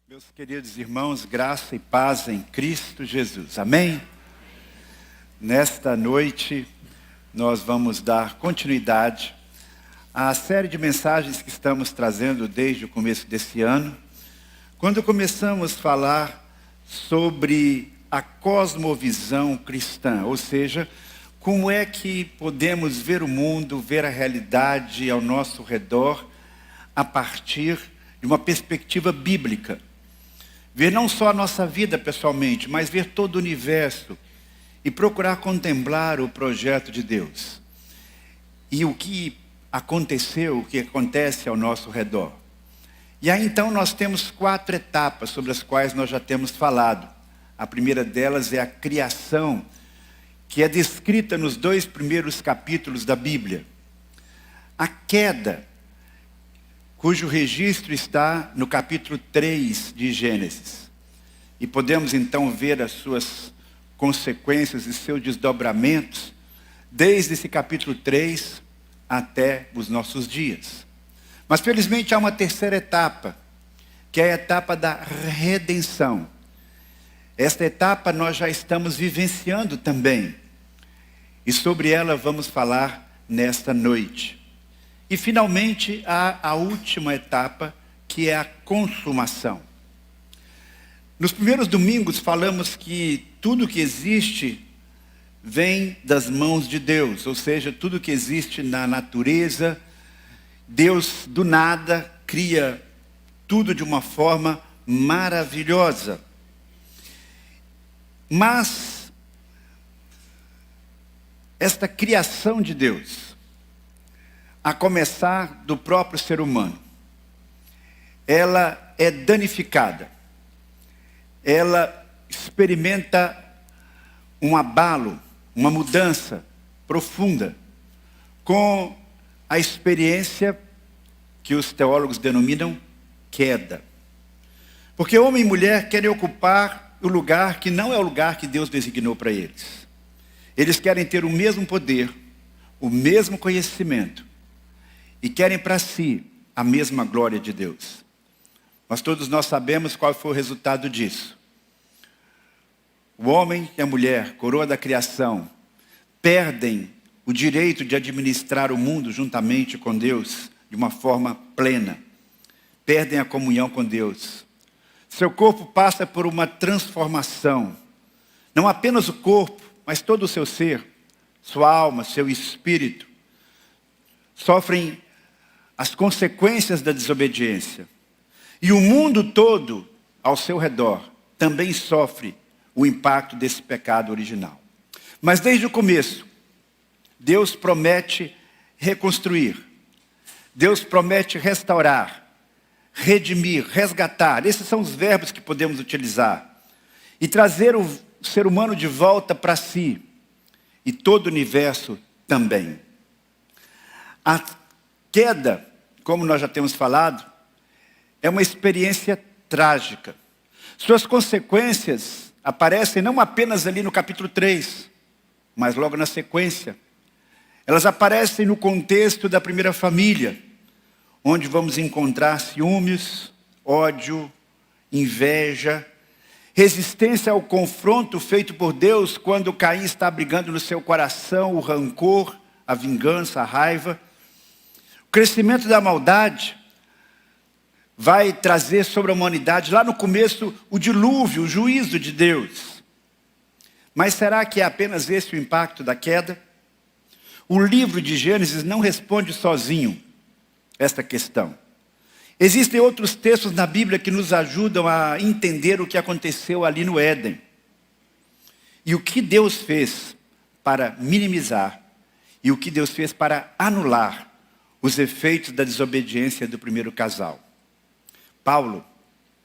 Meus queridos irmãos, graça e paz em Cristo Jesus. Amém? Nesta noite, nós vamos dar continuidade à série de mensagens que estamos trazendo desde o começo desse ano, quando começamos a falar sobre a cosmovisão cristã, ou seja, como é que podemos ver o mundo, ver a realidade ao nosso redor, a partir de uma perspectiva bíblica. Ver não só a nossa vida pessoalmente, mas ver todo o universo e procurar contemplar o projeto de Deus. E o que aconteceu, o que acontece ao nosso redor. E aí então nós temos 4 etapas sobre as quais nós já temos falado. A primeira delas é a criação, que é descrita nos 2 primeiros capítulos da Bíblia. A queda, cujo registro está no capítulo 3 de Gênesis. E podemos então ver as suas consequências e seus desdobramentos, desde esse capítulo 3 até os nossos dias. Mas felizmente há uma terceira etapa, que é a etapa da redenção. Esta etapa nós já estamos vivenciando também. E sobre ela vamos falar nesta noite. E finalmente há a última etapa, que é a consumação. Nos primeiros domingos falamos que tudo que existe vem das mãos de Deus, ou seja, tudo que existe na natureza, Deus do nada cria tudo de uma forma maravilhosa. Mas esta criação de Deus, a começar do próprio ser humano, ela é danificada. Ela experimenta um abalo, uma mudança profunda, com a experiência que os teólogos denominam queda. Porque homem e mulher querem ocupar o lugar que não é o lugar que Deus designou para eles. Eles querem ter o mesmo poder, o mesmo conhecimento, e querem para si a mesma glória de Deus. Mas todos nós sabemos qual foi o resultado disso. O homem e a mulher, coroa da criação, perdem o direito de administrar o mundo juntamente com Deus de uma forma plena. Perdem a comunhão com Deus. Seu corpo passa por uma transformação. Não apenas o corpo, mas todo o seu ser, sua alma, seu espírito, sofrem as consequências da desobediência. E o mundo todo ao seu redor também sofre o impacto desse pecado original. Mas desde o começo, Deus promete reconstruir. Deus promete restaurar, redimir, resgatar. Esses são os verbos que podemos utilizar. E trazer o ser humano de volta para si. E todo o universo também. A queda, como nós já temos falado, é uma experiência trágica. Suas consequências aparecem não apenas ali no capítulo 3, mas logo na sequência. Elas aparecem no contexto da primeira família, onde vamos encontrar ciúmes, ódio, inveja, resistência ao confronto feito por Deus quando Caim está abrigando no seu coração o rancor, a vingança, a raiva. O crescimento da maldade vai trazer sobre a humanidade, lá no começo, o dilúvio, o juízo de Deus. Mas será que é apenas esse o impacto da queda? O livro de Gênesis não responde sozinho esta questão. Existem outros textos na Bíblia que nos ajudam a entender o que aconteceu ali no Éden. E o que Deus fez para minimizar, e o que Deus fez para anular os efeitos da desobediência do primeiro casal. Paulo,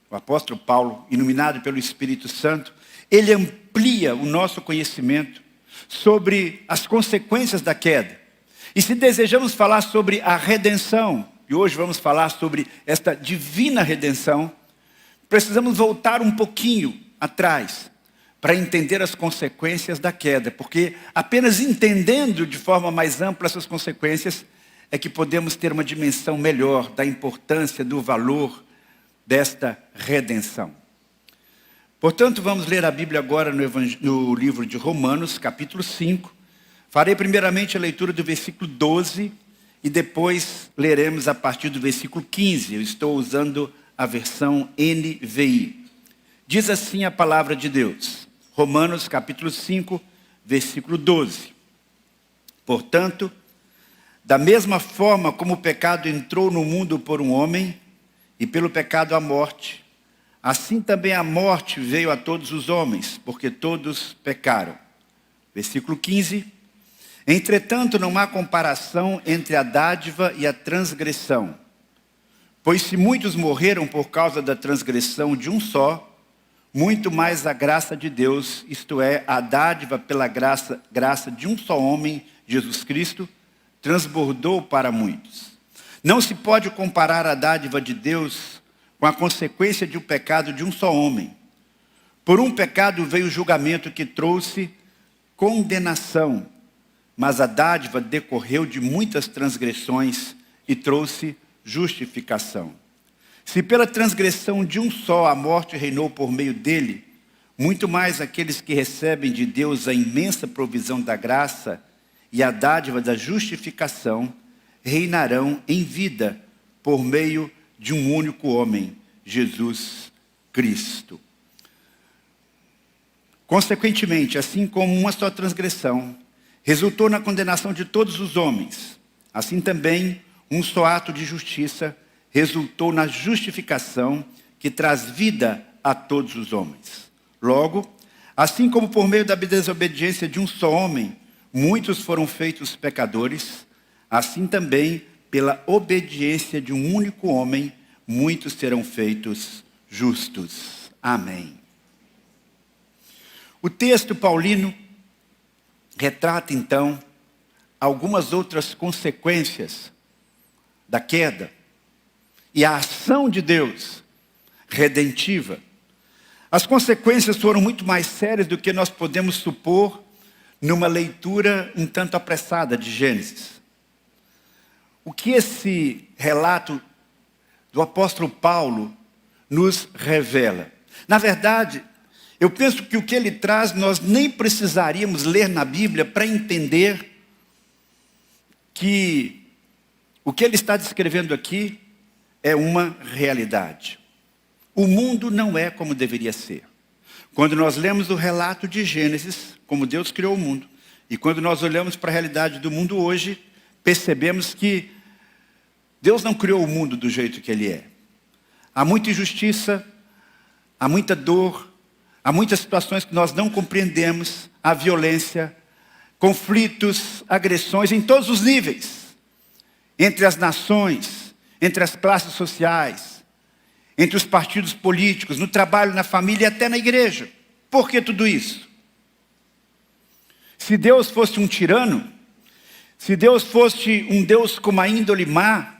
o apóstolo Paulo, iluminado pelo Espírito Santo, ele amplia o nosso conhecimento sobre as consequências da queda. E se desejamos falar sobre a redenção, e hoje vamos falar sobre esta divina redenção, precisamos voltar um pouquinho atrás para entender as consequências da queda, porque apenas entendendo de forma mais ampla essas consequências é que podemos ter uma dimensão melhor da importância, do valor desta redenção. Portanto, vamos ler a Bíblia agora no livro de Romanos, capítulo 5. Farei primeiramente a leitura do versículo 12 e depois leremos a partir do versículo 15. Eu estou usando a versão NVI. Diz assim a palavra de Deus. Romanos, capítulo 5, versículo 12. Portanto, da mesma forma como o pecado entrou no mundo por um homem, e pelo pecado a morte, assim também a morte veio a todos os homens, porque todos pecaram. Versículo 15. Entretanto, não há comparação entre a dádiva e a transgressão. Pois se muitos morreram por causa da transgressão de um só, muito mais a graça de Deus, isto é, a dádiva pela graça de um só homem, Jesus Cristo, transbordou para muitos. Não se pode comparar a dádiva de Deus com a consequência de um pecado de um só homem. Por um pecado veio o julgamento que trouxe condenação, mas a dádiva decorreu de muitas transgressões e trouxe justificação. Se pela transgressão de um só a morte reinou por meio dele, muito mais aqueles que recebem de Deus a imensa provisão da graça e a dádiva da justificação reinarão em vida por meio de um único homem, Jesus Cristo. Consequentemente, assim como uma só transgressão resultou na condenação de todos os homens, assim também um só ato de justiça resultou na justificação que traz vida a todos os homens. Logo, assim como por meio da desobediência de um só homem, muitos foram feitos pecadores, assim também, pela obediência de um único homem, muitos serão feitos justos. Amém. O texto paulino retrata, então, algumas outras consequências da queda e a ação de Deus redentiva. As consequências foram muito mais sérias do que nós podemos supor numa leitura um tanto apressada de Gênesis. O que esse relato do apóstolo Paulo nos revela? Na verdade, eu penso que o que ele traz nós nem precisaríamos ler na Bíblia para entender que o que ele está descrevendo aqui é uma realidade. O mundo não é como deveria ser. Quando nós lemos o relato de Gênesis, como Deus criou o mundo, e quando nós olhamos para a realidade do mundo hoje, percebemos que Deus não criou o mundo do jeito que ele é. Há muita injustiça, há muita dor, há muitas situações que nós não compreendemos, há violência, conflitos, agressões em todos os níveis, entre as nações, entre as classes sociais, entre os partidos políticos, no trabalho, na família e até na igreja. Por que tudo isso? Se Deus fosse um tirano, se Deus fosse um Deus com uma índole má,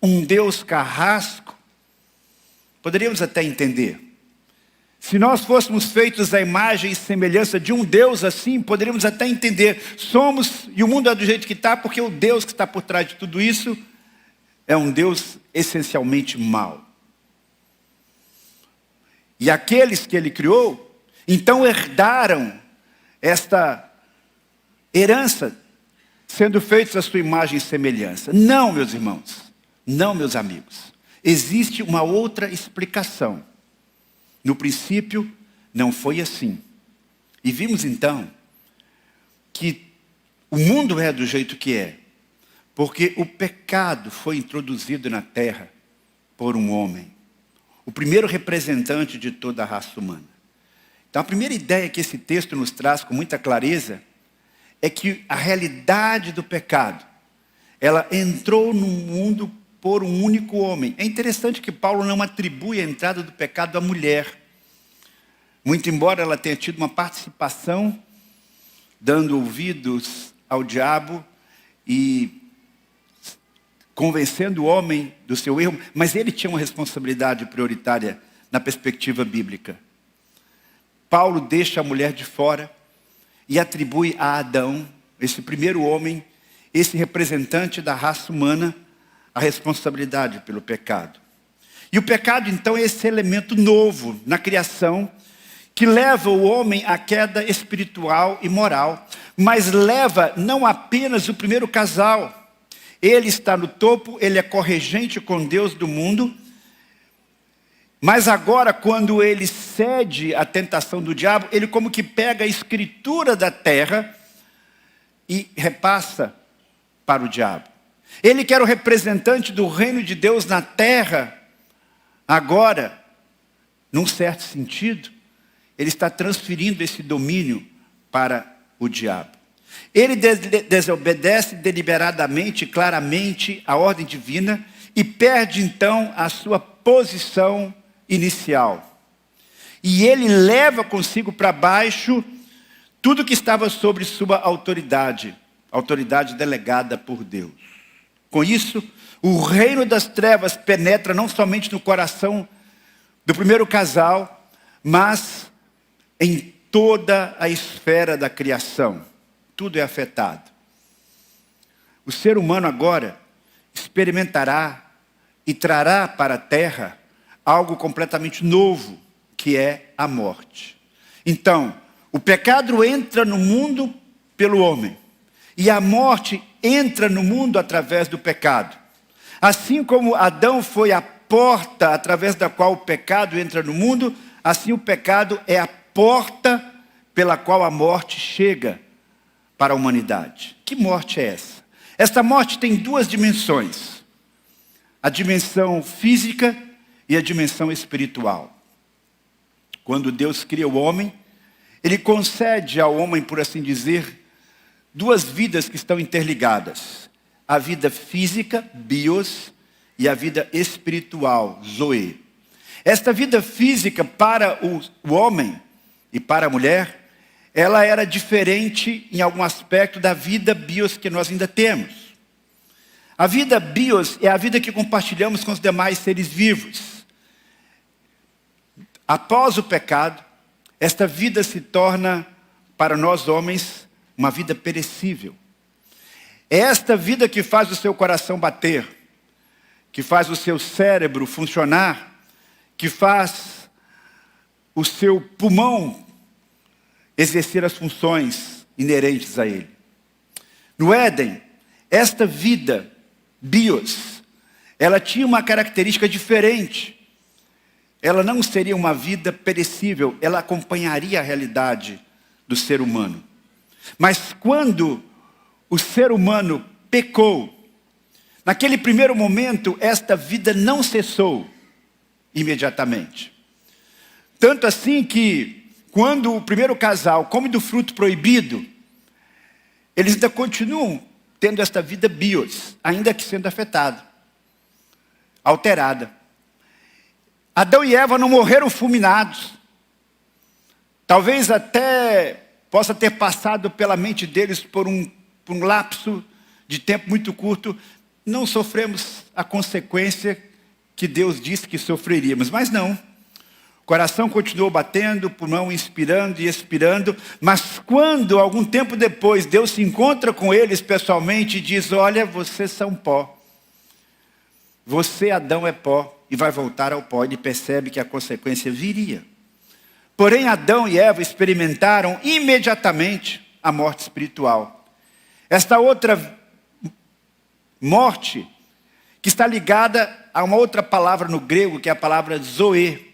um Deus carrasco, poderíamos até entender. Se nós fôssemos feitos à imagem e semelhança de um Deus assim, poderíamos até entender. Somos, e o mundo é do jeito que está, porque o Deus que está por trás de tudo isso é um Deus essencialmente mau. E aqueles que ele criou, então herdaram esta herança, sendo feitos à sua imagem e semelhança. Não, meus irmãos, não, meus amigos. Existe uma outra explicação. No princípio, não foi assim. E vimos então que o mundo é do jeito que é, porque o pecado foi introduzido na terra por um homem, o primeiro representante de toda a raça humana. Então a primeira ideia que esse texto nos traz com muita clareza é que a realidade do pecado, ela entrou no mundo por um único homem. É interessante que Paulo não atribui a entrada do pecado à mulher. Muito embora ela tenha tido uma participação, dando ouvidos ao diabo e convencendo o homem do seu erro, mas ele tinha uma responsabilidade prioritária na perspectiva bíblica. Paulo deixa a mulher de fora e atribui a Adão, esse primeiro homem, esse representante da raça humana, a responsabilidade pelo pecado. E o pecado, então, é esse elemento novo na criação que leva o homem à queda espiritual e moral, mas leva não apenas o primeiro casal. Ele está no topo, ele é corregente com Deus do mundo, mas agora, quando ele cede à tentação do diabo, ele como que pega a escritura da terra e repassa para o diabo. Ele que era o representante do reino de Deus na terra, agora, num certo sentido, ele está transferindo esse domínio para o diabo. Ele desobedece deliberadamente, claramente, a ordem divina e perde então a sua posição inicial. E ele leva consigo para baixo tudo que estava sobre sua autoridade delegada por Deus. Com isso, o reino das trevas penetra não somente no coração do primeiro casal, mas em toda a esfera da criação. Tudo é afetado. O ser humano agora experimentará e trará para a terra algo completamente novo, que é a morte. Então, o pecado entra no mundo pelo homem, e a morte entra no mundo através do pecado. Assim como Adão foi a porta através da qual o pecado entra no mundo, assim o pecado é a porta pela qual a morte chega para a humanidade. Que morte é essa? Esta morte tem duas dimensões: a dimensão física e a dimensão espiritual. Quando Deus cria o homem, Ele concede ao homem, por assim dizer, duas vidas que estão interligadas: a vida física, bios, e a vida espiritual, zoe. Esta vida física para o homem e para a mulher, ela era diferente em algum aspecto da vida bios que nós ainda temos. A vida bios é a vida que compartilhamos com os demais seres vivos. Após o pecado, esta vida se torna, para nós homens, uma vida perecível. É esta vida que faz o seu coração bater, que faz o seu cérebro funcionar, que faz o seu pulmão exercer as funções inerentes a ele. No Éden, esta vida, bios, ela tinha uma característica diferente. Ela não seria uma vida perecível, ela acompanharia a realidade do ser humano. Mas quando o ser humano pecou, naquele primeiro momento, esta vida não cessou imediatamente. Tanto assim que, quando o primeiro casal come do fruto proibido, eles ainda continuam tendo esta vida bios, ainda que sendo afetada, alterada. Adão e Eva não morreram fulminados. Talvez até possa ter passado pela mente deles por um lapso de tempo muito curto. Não sofremos a consequência que Deus disse que sofreríamos, mas não. O coração continuou batendo, o pulmão inspirando e expirando, mas quando, algum tempo depois, Deus se encontra com eles pessoalmente e diz: olha, vocês são pó. Você, Adão, é pó e vai voltar ao pó. Ele percebe que a consequência viria. Porém, Adão e Eva experimentaram imediatamente a morte espiritual. Esta outra morte, que está ligada a uma outra palavra no grego, que é a palavra zoe,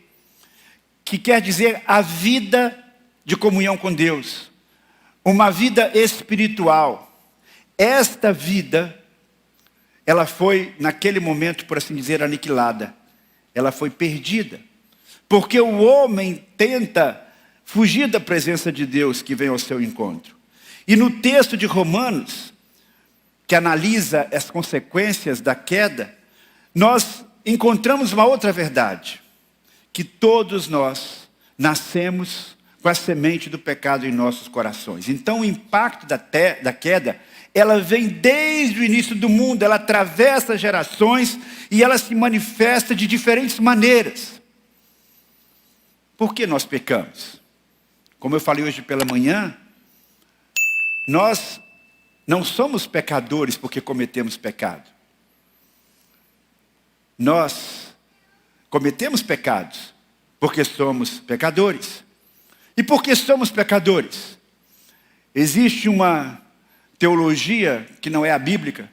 que quer dizer a vida de comunhão com Deus, uma vida espiritual. Esta vida, ela foi, naquele momento, por assim dizer, aniquilada. Ela foi perdida. Porque o homem tenta fugir da presença de Deus que vem ao seu encontro. E no texto de Romanos, que analisa as consequências da queda, nós encontramos uma outra verdade: que todos nós nascemos com a semente do pecado em nossos corações. Então o impacto da queda, ela vem desde o início do mundo, ela atravessa gerações e ela se manifesta de diferentes maneiras. Por que nós pecamos? Como eu falei hoje pela manhã, nós não somos pecadores porque cometemos pecado. Nós cometemos pecados, porque somos pecadores. E por que somos pecadores? Existe uma teologia, que não é a bíblica,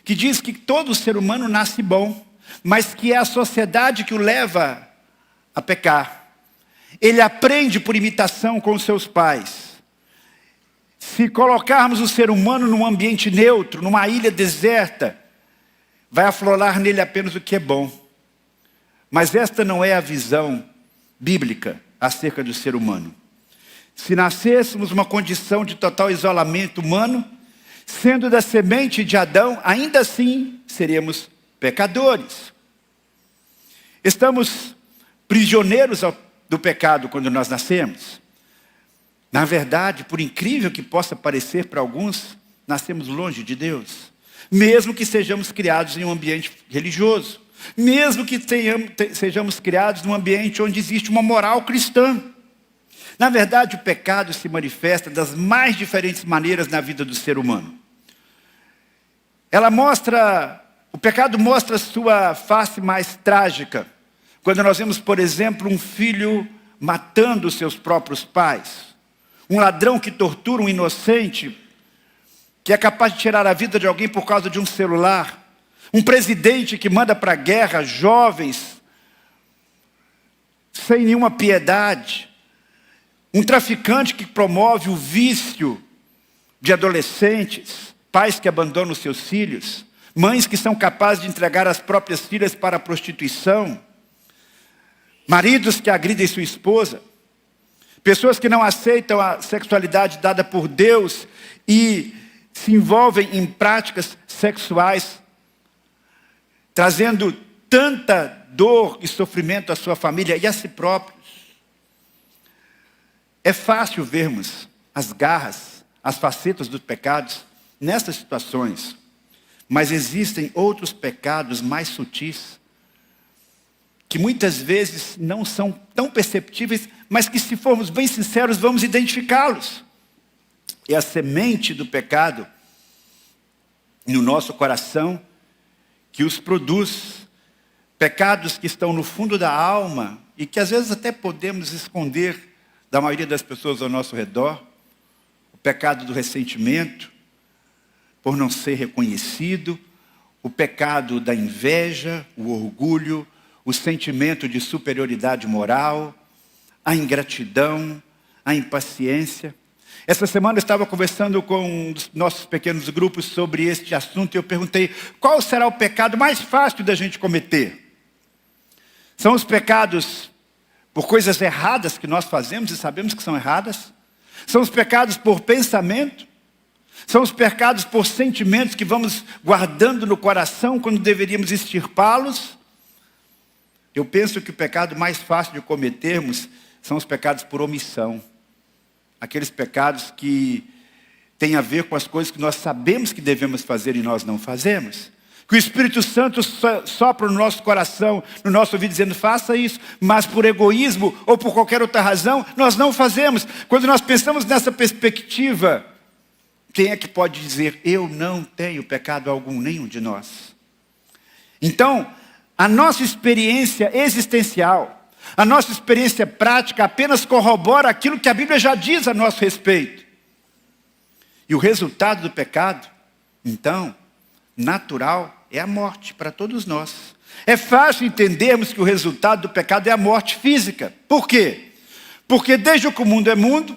que diz que todo ser humano nasce bom, mas que é a sociedade que o leva a pecar. Ele aprende por imitação com os seus pais. Se colocarmos o ser humano num ambiente neutro, numa ilha deserta, vai aflorar nele apenas o que é bom. Mas esta não é a visão bíblica acerca do ser humano. Se nascêssemos numa condição de total isolamento humano, sendo da semente de Adão, ainda assim seríamos pecadores. Estamos prisioneiros do pecado quando nós nascemos. Na verdade, por incrível que possa parecer para alguns, nascemos longe de Deus. Mesmo que sejamos criados em um ambiente religioso. Mesmo que sejamos criados num ambiente onde existe uma moral cristã. Na verdade, o pecado se manifesta das mais diferentes maneiras na vida do ser humano. O pecado mostra a sua face mais trágica. Quando nós vemos, por exemplo, um filho matando os seus próprios pais. Um ladrão que tortura um inocente, que é capaz de tirar a vida de alguém por causa de um celular. Um presidente que manda para a guerra jovens, sem nenhuma piedade. Um traficante que promove o vício de adolescentes. Pais que abandonam os seus filhos. Mães que são capazes de entregar as próprias filhas para a prostituição. Maridos que agridem sua esposa. Pessoas que não aceitam a sexualidade dada por Deus e se envolvem em práticas sexuais, trazendo tanta dor e sofrimento à sua família e a si próprios. É fácil vermos as garras, as facetas dos pecados nessas situações, mas existem outros pecados mais sutis, que muitas vezes não são tão perceptíveis, mas que, se formos bem sinceros, vamos identificá-los. É a semente do pecado no nosso coração que os produz. Pecados que estão no fundo da alma e que às vezes até podemos esconder da maioria das pessoas ao nosso redor. O pecado do ressentimento, por não ser reconhecido. O pecado da inveja, o orgulho, o sentimento de superioridade moral, a ingratidão, a impaciência. Essa semana eu estava conversando com um dos nossos pequenos grupos sobre este assunto e eu perguntei, qual será o pecado mais fácil da gente cometer? São os pecados por coisas erradas que nós fazemos e sabemos que são erradas? São os pecados por pensamento? São os pecados por sentimentos que vamos guardando no coração quando deveríamos extirpá-los? Eu penso que o pecado mais fácil de cometermos são os pecados por omissão. Aqueles pecados que têm a ver com as coisas que nós sabemos que devemos fazer e nós não fazemos. Que o Espírito Santo sopra no nosso coração, no nosso ouvido, dizendo, faça isso. Mas por egoísmo ou por qualquer outra razão, nós não fazemos. Quando nós pensamos nessa perspectiva, quem é que pode dizer, eu não tenho pecado algum, nenhum de nós? Então, a nossa experiência existencial, a nossa experiência prática apenas corrobora aquilo que a Bíblia já diz a nosso respeito. E o resultado do pecado, então, natural, é a morte para todos nós. É fácil entendermos que o resultado do pecado é a morte física. Por quê? Porque desde que o mundo é mundo,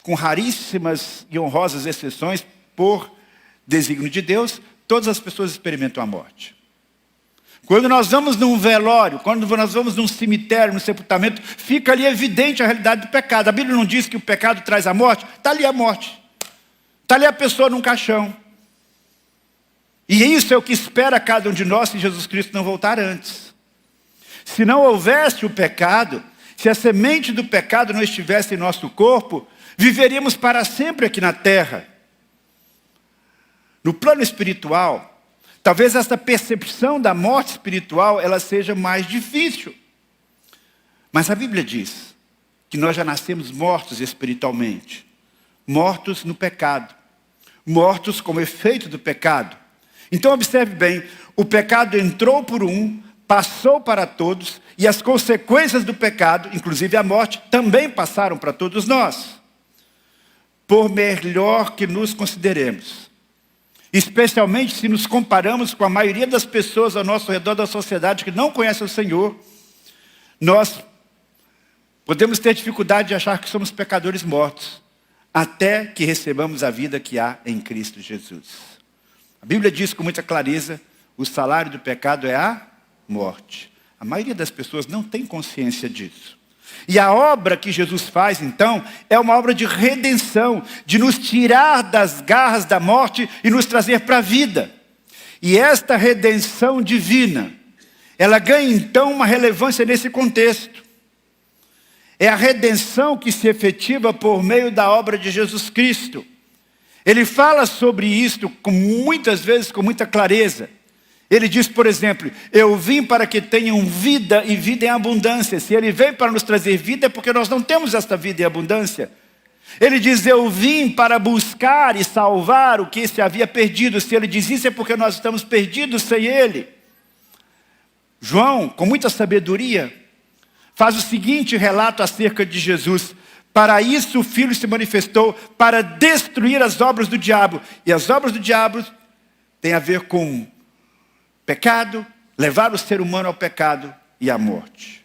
com raríssimas e honrosas exceções, por desígnio de Deus, todas as pessoas experimentam a morte. Quando nós vamos num velório, quando nós vamos num cemitério, num sepultamento, fica ali evidente a realidade do pecado. A Bíblia não diz que o pecado traz a morte? Está ali a morte. Está ali a pessoa num caixão. E isso é o que espera cada um de nós se Jesus Cristo não voltar antes. Se não houvesse o pecado, se a semente do pecado não estivesse em nosso corpo, viveríamos para sempre aqui na terra. No plano espiritual, talvez essa percepção da morte espiritual, ela seja mais difícil. Mas a Bíblia diz que nós já nascemos mortos espiritualmente. Mortos no pecado. Mortos como efeito do pecado. Então observe bem, o pecado entrou por um, passou para todos e as consequências do pecado, inclusive a morte, também passaram para todos nós. Por melhor que nos consideremos, especialmente se nos comparamos com a maioria das pessoas ao nosso redor da sociedade que não conhece o Senhor, nós podemos ter dificuldade de achar que somos pecadores mortos, até que recebamos a vida que há em Cristo Jesus. A Bíblia diz com muita clareza, o salário do pecado é a morte. A maioria das pessoas não tem consciência disso. E a obra que Jesus faz, então, é uma obra de redenção, de nos tirar das garras da morte e nos trazer para a vida. E esta redenção divina, ela ganha, então, uma relevância nesse contexto. É a redenção que se efetiva por meio da obra de Jesus Cristo. Ele fala sobre isto muitas vezes com muita clareza. Ele diz, por exemplo, eu vim para que tenham vida e vida em abundância. Se ele veio para nos trazer vida, é porque nós não temos esta vida em abundância. Ele diz, eu vim para buscar e salvar o que se havia perdido. Se ele diz isso, é porque nós estamos perdidos sem ele. João, com muita sabedoria, faz o seguinte relato acerca de Jesus. Para isso o Filho se manifestou, para destruir as obras do diabo. E as obras do diabo têm a ver com pecado, levar o ser humano ao pecado e à morte.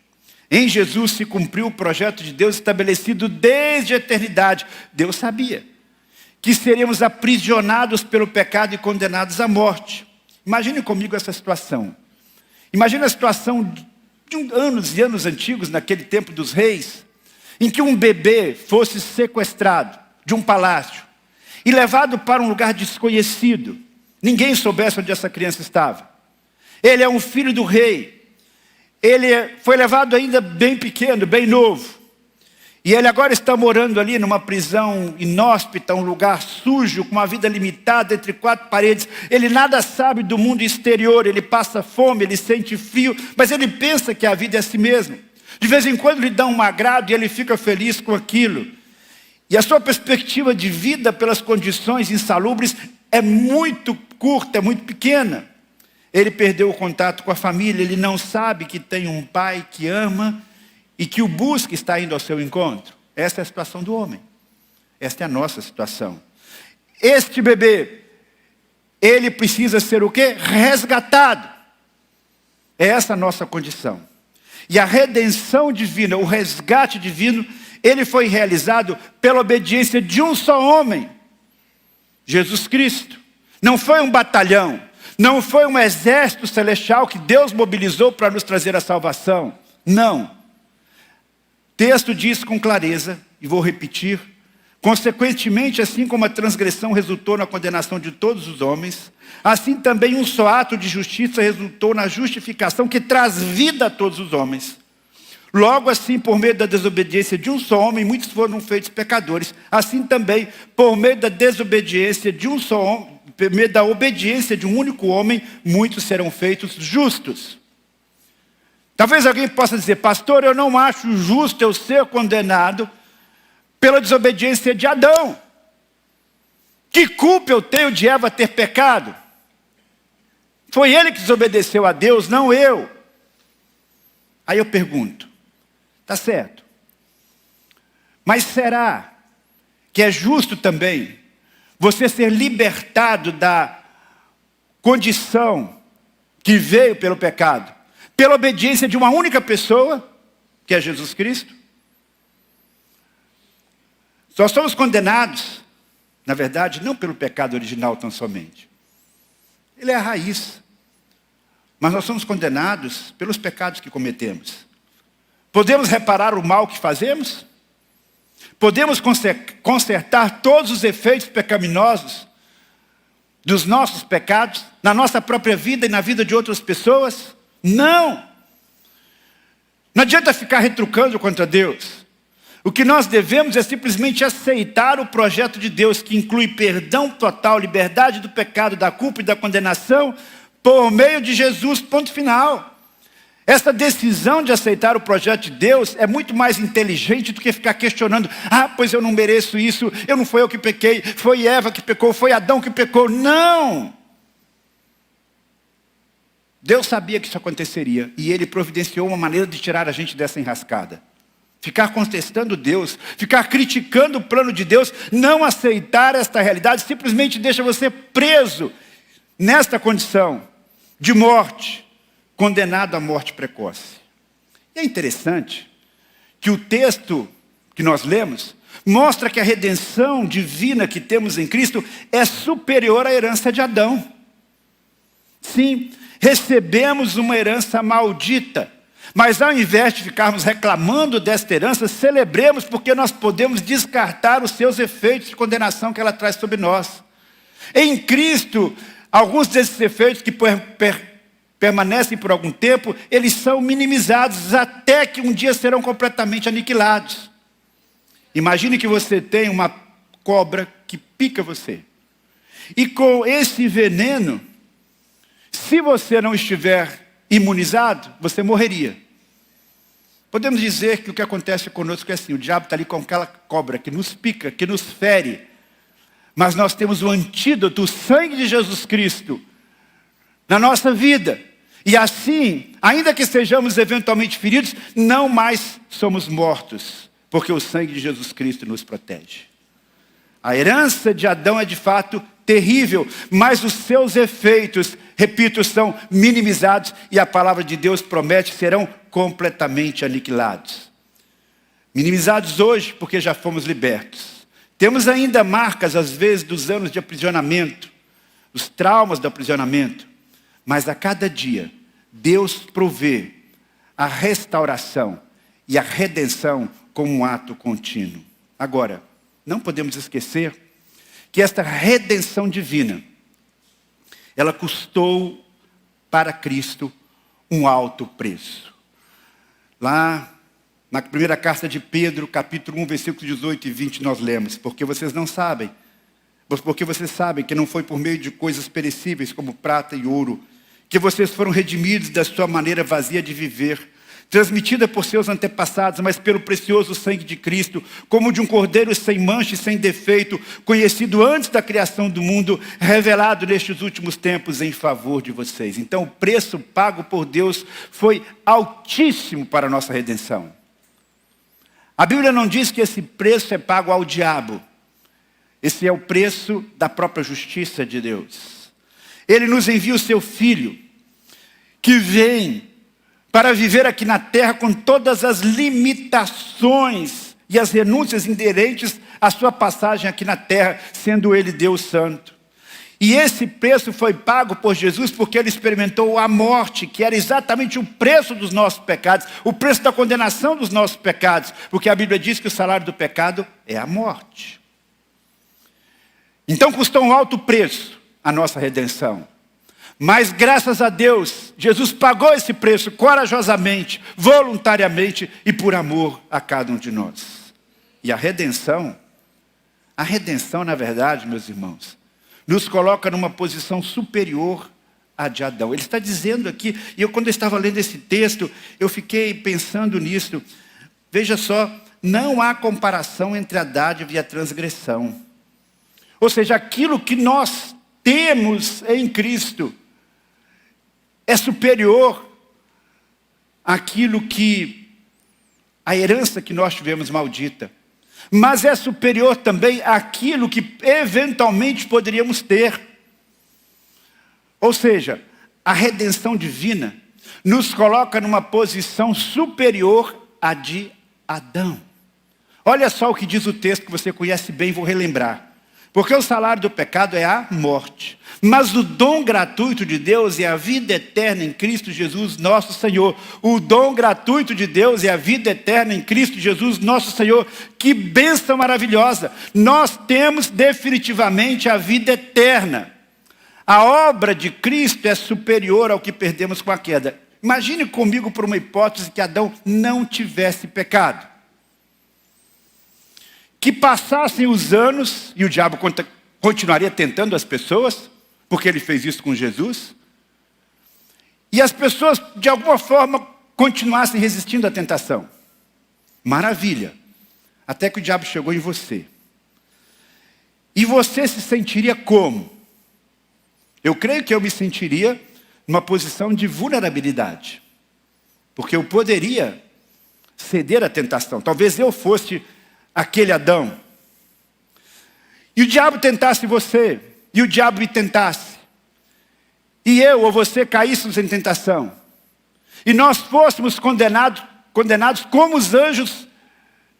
Em Jesus se cumpriu o projeto de Deus estabelecido desde a eternidade. Deus sabia que seríamos aprisionados pelo pecado e condenados à morte. Imagine comigo essa situação. Imagine a situação de anos e anos antigos, naquele tempo dos reis, em que um bebê fosse sequestrado de um palácio e levado para um lugar desconhecido. Ninguém soubesse onde essa criança estava. Ele é um filho do rei. Ele foi levado ainda bem pequeno, bem novo. E ele agora está morando ali numa prisão inóspita, um lugar sujo, com uma vida limitada entre quatro paredes. Ele nada sabe do mundo exterior, ele passa fome, ele sente frio, mas ele pensa que a vida é assim mesmo. De vez em quando lhe dá um agrado e ele fica feliz com aquilo. E a sua perspectiva de vida pelas condições insalubres é muito curta, é muito pequena. Ele perdeu o contato com a família, ele não sabe que tem um pai que ama e que o busca e está indo ao seu encontro. Esta é a situação do homem. Esta é a nossa situação. Este bebê, ele precisa ser o quê? Resgatado. É essa a nossa condição. E a redenção divina, o resgate divino, ele foi realizado pela obediência de um só homem, Jesus Cristo. Não foi um batalhão, não foi um exército celestial que Deus mobilizou para nos trazer a salvação. Não. O texto diz com clareza, e vou repetir, consequentemente, assim como a transgressão resultou na condenação de todos os homens, assim também um só ato de justiça resultou na justificação que traz vida a todos os homens. Logo assim, por meio da desobediência de um só homem, muitos foram feitos pecadores. Assim também, por meio da desobediência de um só homem, por meio da obediência de um único homem, muitos serão feitos justos. Talvez alguém possa dizer, pastor, eu não acho justo eu ser condenado pela desobediência de Adão. Que culpa eu tenho de Eva ter pecado? Foi ele que desobedeceu a Deus, não eu. Aí eu pergunto, tá certo. Mas será que é justo também você ser libertado da condição que veio pelo pecado, pela obediência de uma única pessoa, que é Jesus Cristo? Nós somos condenados, na verdade, não pelo pecado original tão somente. Ele é a raiz. Mas nós somos condenados pelos pecados que cometemos. Podemos reparar o mal que fazemos? Podemos consertar todos os efeitos pecaminosos dos nossos pecados na nossa própria vida e na vida de outras pessoas? Não! Não adianta ficar retrucando contra Deus. O que nós devemos é simplesmente aceitar o projeto de Deus, que inclui perdão total, liberdade do pecado, da culpa e da condenação, por meio de Jesus, ponto final. Essa decisão de aceitar o projeto de Deus é muito mais inteligente do que ficar questionando, pois eu não mereço isso, não foi eu que pequei, foi Eva que pecou, foi Adão que pecou. Não! Deus sabia que isso aconteceria e Ele providenciou uma maneira de tirar a gente dessa enrascada. Ficar contestando Deus, ficar criticando o plano de Deus, não aceitar esta realidade, simplesmente deixa você preso nesta condição de morte, condenado à morte precoce. E é interessante que o texto que nós lemos mostra que a redenção divina que temos em Cristo é superior à herança de Adão. Sim, recebemos uma herança maldita, mas ao invés de ficarmos reclamando desta herança, celebremos porque nós podemos descartar os seus efeitos de condenação que ela traz sobre nós. Em Cristo, alguns desses efeitos que permanecem por algum tempo, eles são minimizados até que um dia serão completamente aniquilados. Imagine que você tem uma cobra que pica você. E com esse veneno, se você não estiver imunizado, você morreria. Podemos dizer que o que acontece conosco é assim, o diabo está ali com aquela cobra que nos pica, que nos fere. Mas nós temos o antídoto, o sangue de Jesus Cristo, na nossa vida. E assim, ainda que sejamos eventualmente feridos, não mais somos mortos, porque o sangue de Jesus Cristo nos protege. A herança de Adão é de fato terrível, mas os seus efeitos, repito, são minimizados e a palavra de Deus promete que serão completamente aniquilados. Minimizados hoje porque já fomos libertos. Temos ainda marcas, às vezes, dos anos de aprisionamento, os traumas do aprisionamento, mas a cada dia Deus provê a restauração e a redenção como um ato contínuo. Agora, não podemos esquecer que esta redenção divina, ela custou para Cristo um alto preço. Lá na primeira carta de Pedro, capítulo 1, versículos 18 e 20, nós lemos: porque vocês sabem que não foi por meio de coisas perecíveis como prata e ouro, que vocês foram redimidos da sua maneira vazia de viver, transmitida por seus antepassados, mas pelo precioso sangue de Cristo, como de um cordeiro sem mancha e sem defeito, conhecido antes da criação do mundo, revelado nestes últimos tempos em favor de vocês. Então o preço pago por Deus foi altíssimo para a nossa redenção. A Bíblia não diz que esse preço é pago ao diabo. Esse é o preço da própria justiça de Deus. Ele nos envia o seu Filho, que vem para viver aqui na terra com todas as limitações e as renúncias inerentes à sua passagem aqui na terra, sendo Ele Deus Santo. E esse preço foi pago por Jesus porque Ele experimentou a morte, que era exatamente o preço dos nossos pecados, o preço da condenação dos nossos pecados, porque a Bíblia diz que o salário do pecado é a morte. Então custou um alto preço a nossa redenção. Mas graças a Deus, Jesus pagou esse preço corajosamente, voluntariamente e por amor a cada um de nós. E a redenção, na verdade, meus irmãos, nos coloca numa posição superior à de Adão. Ele está dizendo aqui, e quando eu estava lendo esse texto, eu fiquei pensando nisso. Veja só, não há comparação entre a dádiva e a transgressão. Ou seja, aquilo que nós temos em Cristo é superior àquilo que, a herança que nós tivemos maldita. Mas é superior também àquilo que eventualmente poderíamos ter. Ou seja, a redenção divina nos coloca numa posição superior à de Adão. Olha só o que diz o texto que você conhece bem, vou relembrar. Porque o salário do pecado é a morte. Mas o dom gratuito de Deus é a vida eterna em Cristo Jesus, nosso Senhor. O dom gratuito de Deus é a vida eterna em Cristo Jesus, nosso Senhor. Que bênção maravilhosa! Nós temos definitivamente a vida eterna. A obra de Cristo é superior ao que perdemos com a queda. Imagine comigo por uma hipótese que Adão não tivesse pecado. Que passassem os anos, e o diabo continuaria tentando as pessoas, porque ele fez isso com Jesus, e as pessoas, de alguma forma, continuassem resistindo à tentação. Maravilha. Até que o diabo chegou em você. E você se sentiria como? Eu creio que eu me sentiria numa posição de vulnerabilidade. Porque eu poderia ceder à tentação. Talvez eu fosse aquele Adão. E o diabo tentasse você, e o diabo me tentasse. E eu ou você caíssemos em tentação. E nós fôssemos condenados como os anjos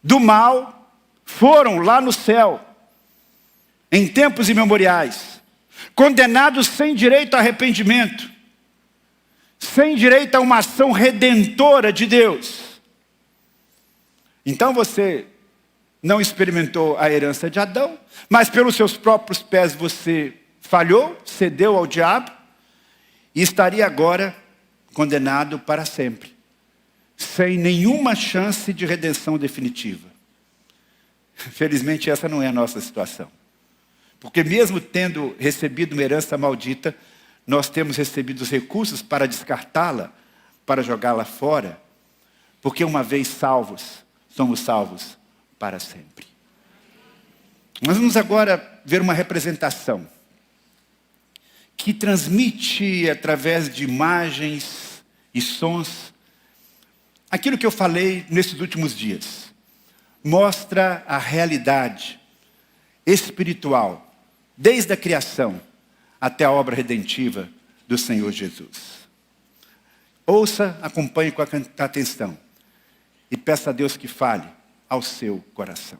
do mal foram lá no céu, em tempos imemoriais. Condenados sem direito a arrependimento, sem direito a uma ação redentora de Deus. Então você não experimentou a herança de Adão, mas pelos seus próprios pés você falhou, cedeu ao diabo, e estaria agora condenado para sempre, sem nenhuma chance de redenção definitiva. Felizmente essa não é a nossa situação. Porque mesmo tendo recebido uma herança maldita, nós temos recebido os recursos para descartá-la, para jogá-la fora, porque uma vez salvos, somos salvos para sempre. Nós vamos agora ver uma representação que transmite através de imagens e sons aquilo que eu falei nesses últimos dias. Mostra a realidade espiritual, desde a criação até a obra redentiva do Senhor Jesus. Ouça, acompanhe com atenção e peça a Deus que fale ao seu coração.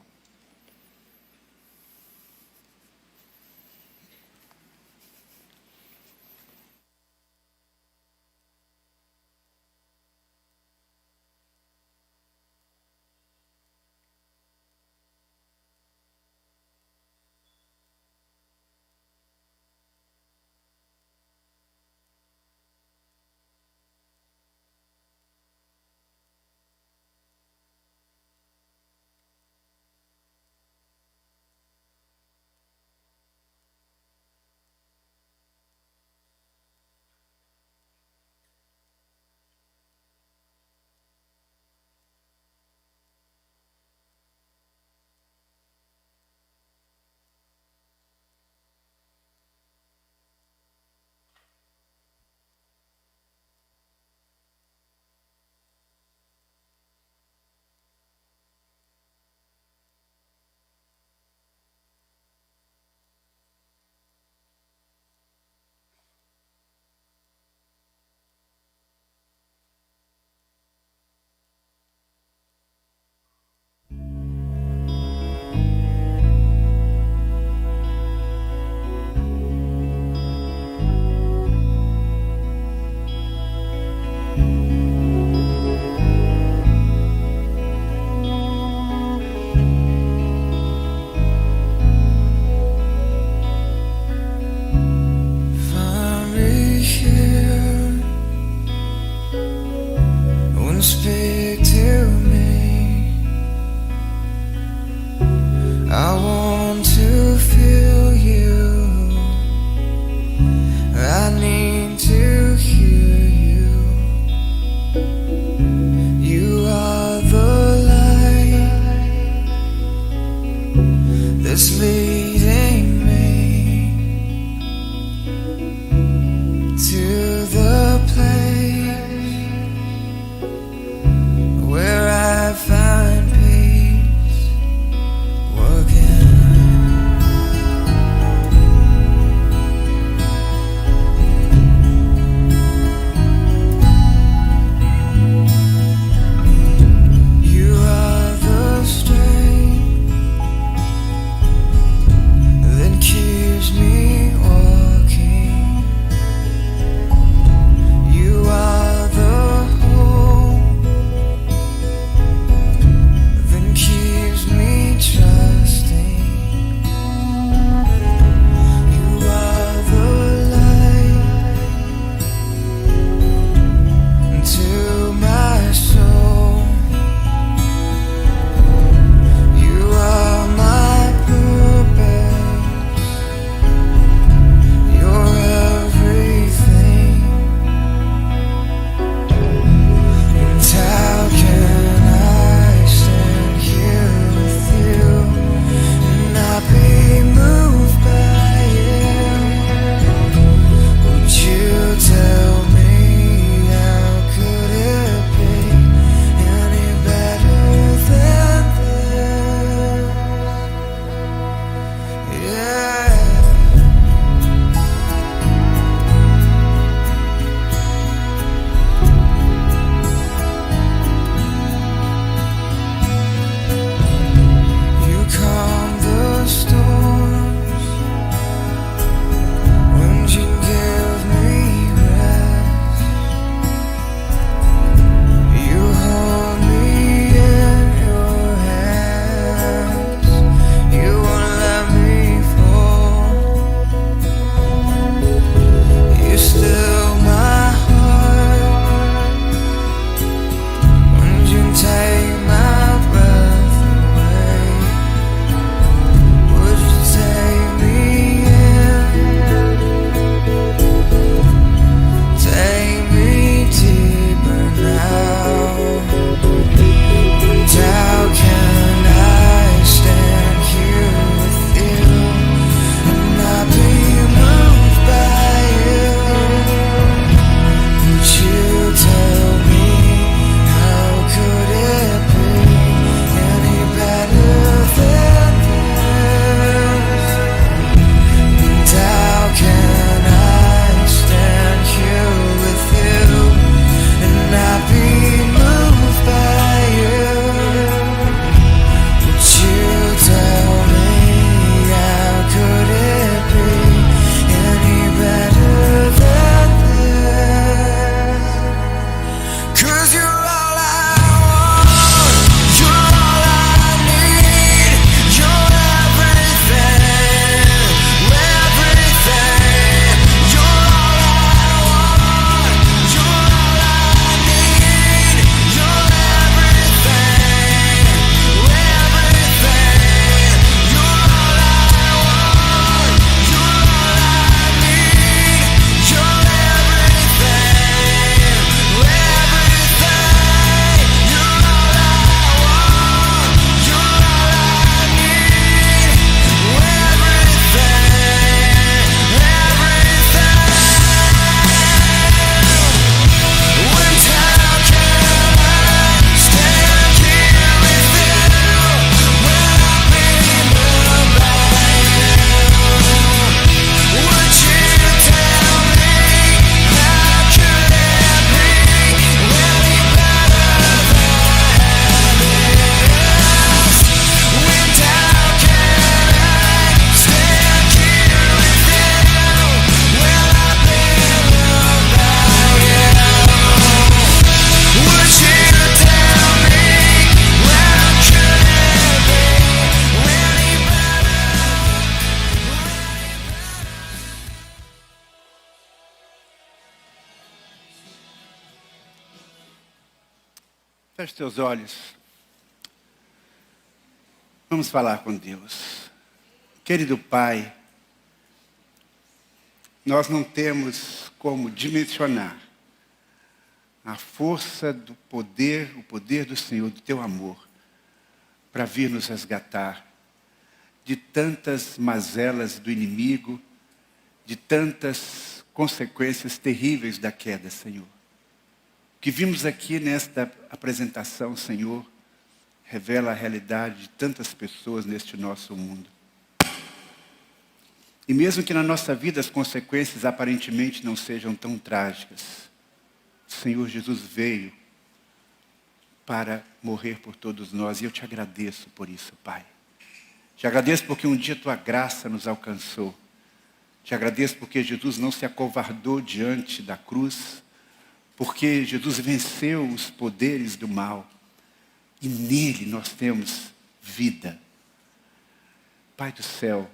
Feche seus olhos. Vamos falar com Deus. Querido Pai, nós não temos como dimensionar a força do poder, o poder do Senhor, do Teu amor, para vir nos resgatar de tantas mazelas do inimigo, de tantas consequências terríveis da queda, Senhor. O que vimos aqui nesta apresentação, Senhor, revela a realidade de tantas pessoas neste nosso mundo. E mesmo que na nossa vida as consequências aparentemente não sejam tão trágicas, o Senhor Jesus veio para morrer por todos nós. E eu te agradeço por isso, Pai. Te agradeço porque um dia Tua graça nos alcançou. Te agradeço porque Jesus não se acovardou diante da cruz, porque Jesus venceu os poderes do mal. E nele nós temos vida. Pai do céu,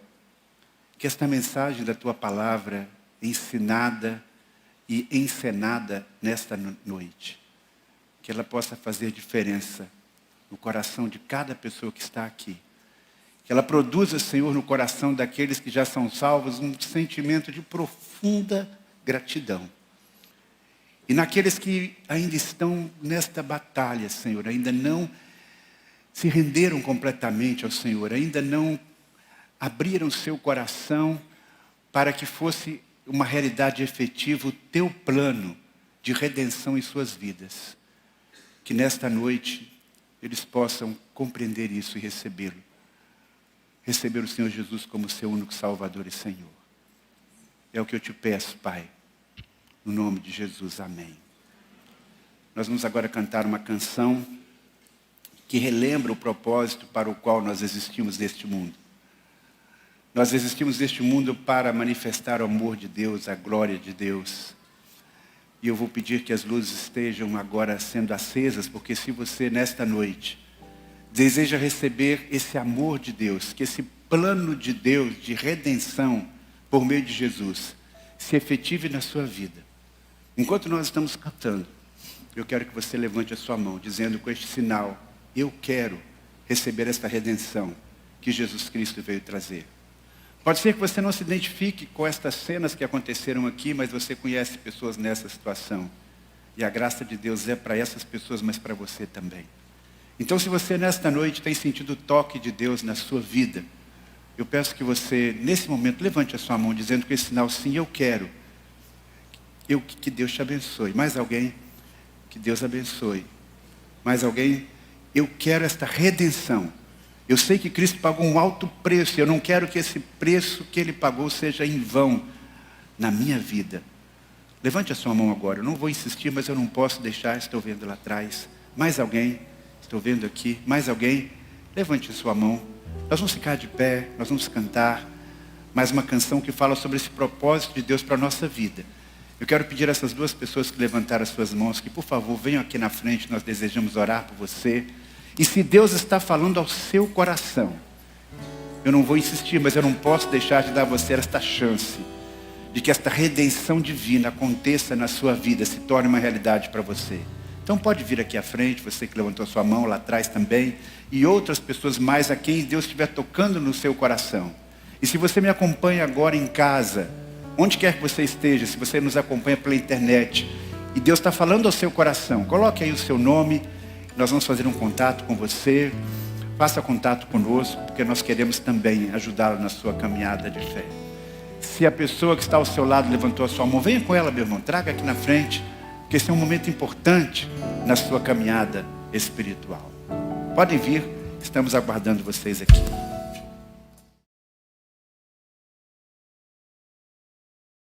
que esta mensagem da Tua palavra ensinada e encenada nesta noite, que ela possa fazer diferença no coração de cada pessoa que está aqui. Que ela produza, Senhor, no coração daqueles que já são salvos, um sentimento de profunda gratidão. E naqueles que ainda estão nesta batalha, Senhor, ainda não se renderam completamente ao Senhor, ainda não abriram seu coração para que fosse uma realidade efetiva o Teu plano de redenção em suas vidas. Que nesta noite eles possam compreender isso e recebê-lo. Receber o Senhor Jesus como seu único Salvador e Senhor. É o que eu te peço, Pai. No nome de Jesus, amém. Nós vamos agora cantar uma canção que relembra o propósito para o qual nós existimos neste mundo. Nós existimos neste mundo para manifestar o amor de Deus, a glória de Deus. E eu vou pedir que as luzes estejam agora sendo acesas, porque se você nesta noite deseja receber esse amor de Deus, que esse plano de Deus de redenção por meio de Jesus se efetive na sua vida. Enquanto nós estamos cantando, eu quero que você levante a sua mão, dizendo com este sinal: eu quero receber esta redenção que Jesus Cristo veio trazer. Pode ser que você não se identifique com estas cenas que aconteceram aqui, mas você conhece pessoas nessa situação. E a graça de Deus é para essas pessoas, mas para você também. Então, se você nesta noite tem sentido o toque de Deus na sua vida, eu peço que você, nesse momento, levante a sua mão, dizendo com esse sinal: sim, eu quero. Que Deus te abençoe. Mais alguém? Que Deus abençoe. Mais alguém? Eu quero esta redenção. Eu sei que Cristo pagou um alto preço, e eu não quero que esse preço que Ele pagou seja em vão na minha vida. Levante a sua mão agora. Eu não vou insistir, mas eu não posso deixar. Estou vendo lá atrás. Mais alguém? Estou vendo aqui. Mais alguém? Levante a sua mão. Nós vamos ficar de pé, nós vamos cantar mais uma canção que fala sobre esse propósito de Deus para a nossa vida. Eu quero pedir a essas duas pessoas que levantaram as suas mãos, que por favor venham aqui na frente, nós desejamos orar por você. E se Deus está falando ao seu coração, eu não vou insistir, mas eu não posso deixar de dar a você esta chance de que esta redenção divina aconteça na sua vida, se torne uma realidade para você. Então pode vir aqui à frente, você que levantou a sua mão, lá atrás também, e outras pessoas mais a quem Deus estiver tocando no seu coração. E se você me acompanha agora em casa, onde quer que você esteja, se você nos acompanha pela internet, e Deus está falando ao seu coração, coloque aí o seu nome, nós vamos fazer um contato com você, faça contato conosco, porque nós queremos também ajudá-lo na sua caminhada de fé. Se a pessoa que está ao seu lado levantou a sua mão, venha com ela, meu irmão, traga aqui na frente, porque esse é um momento importante na sua caminhada espiritual. Podem vir, estamos aguardando vocês aqui.